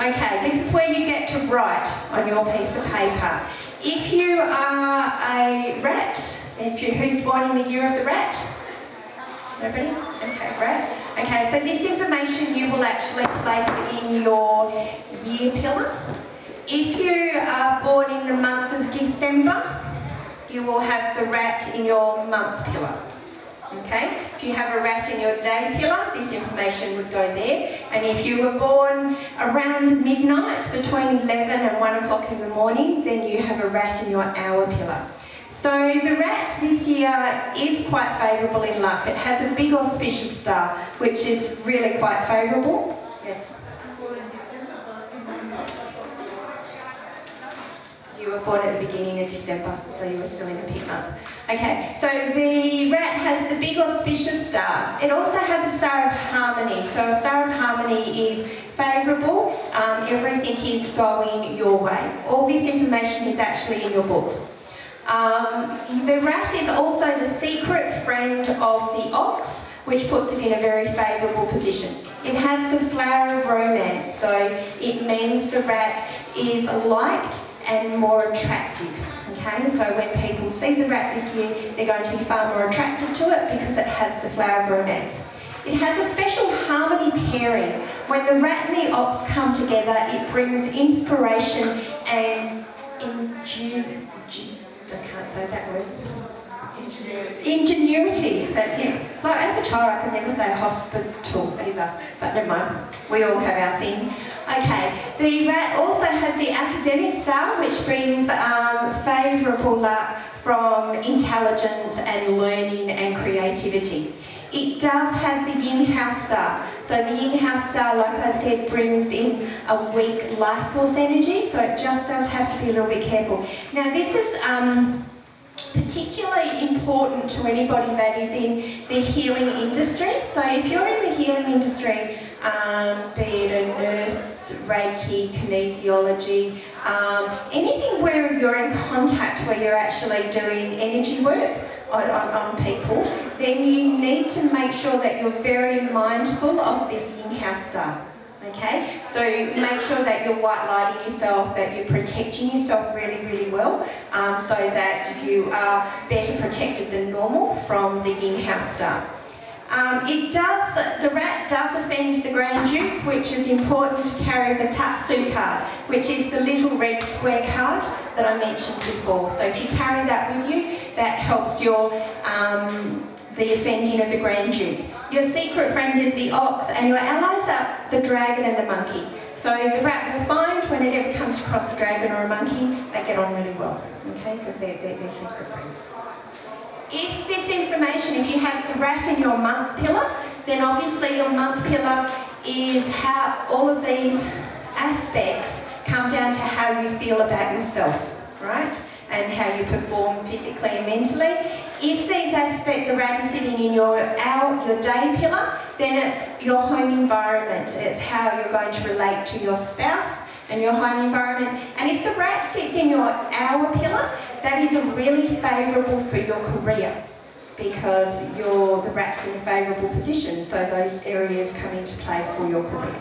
Okay, this is where you get to write on your piece of paper. If you are a rat, who's born in the year of the rat? Nobody? Okay, great. Okay, so this information you will actually place in your year pillar. If you are born in the month of December, you will have the rat in your month pillar. Okay? If you have a rat in your day pillar, this information would go there. And if you were born around midnight, between 11 and 1 o'clock in the morning, then you have a rat in your hour pillar. So the rat this year is quite favourable in luck. It has a big auspicious star, which is really quite favourable. Yes? You were born at the beginning of December, so you were still in the pit month. Okay, so the rat has the big auspicious star. It also has a star of harmony. So a star of harmony is favourable. Everything is going your way. All this information is actually in your book. The rat is also the secret friend of the ox, which puts it in a very favourable position. It has the flower of romance, so it means the rat is liked and more attractive. Okay, so when people see the rat this year, they're going to be far more attracted to it because it has the flower of romance. It has a special harmony pairing. When the rat and the ox come together, it brings inspiration and I can't say that word. Ingenuity, that's it. So as a child I could never say hospital either, but never mind, we all have our thing. Okay, the rat also has the academic star, which brings favourable luck from intelligence and learning and creativity. It does have the yin house star. So the yin house star, like I said, brings in a weak life force energy, so it just does have to be a little bit careful. Now this is particularly important to anybody that is in the healing industry. So if you're in the healing industry, be it a nurse, Reiki, kinesiology, anything where you're in contact, where you're actually doing energy work on people, then you need to make sure that you're very mindful of this yin house star. Okay, so make sure that you're white lighting yourself, that you're protecting yourself really, really well, so that you are better protected than normal from the yin house star. The rat does offend the Grand Duke, which is important to carry the Tatsu card, which is the little red square card that I mentioned before. So if you carry that with you, that helps your the offending of the Grand Duke. Your secret friend is the ox, and your allies are the dragon and the monkey. So the rat will find when it ever comes across a dragon or a monkey, they get on really well, okay, because they're secret friends. If this information, if you have the rat in your month pillar, then obviously your month pillar is how all of these aspects come down to how you feel about yourself, right? And how you perform physically and mentally. If these aspects, the rat is sitting in your day pillar, then it's your home environment. It's how you're going to relate to your spouse and your home environment. And if the rat sits in your hour pillar, that is really favourable for your career, because the rat's in a favourable position, so those areas come into play for your career.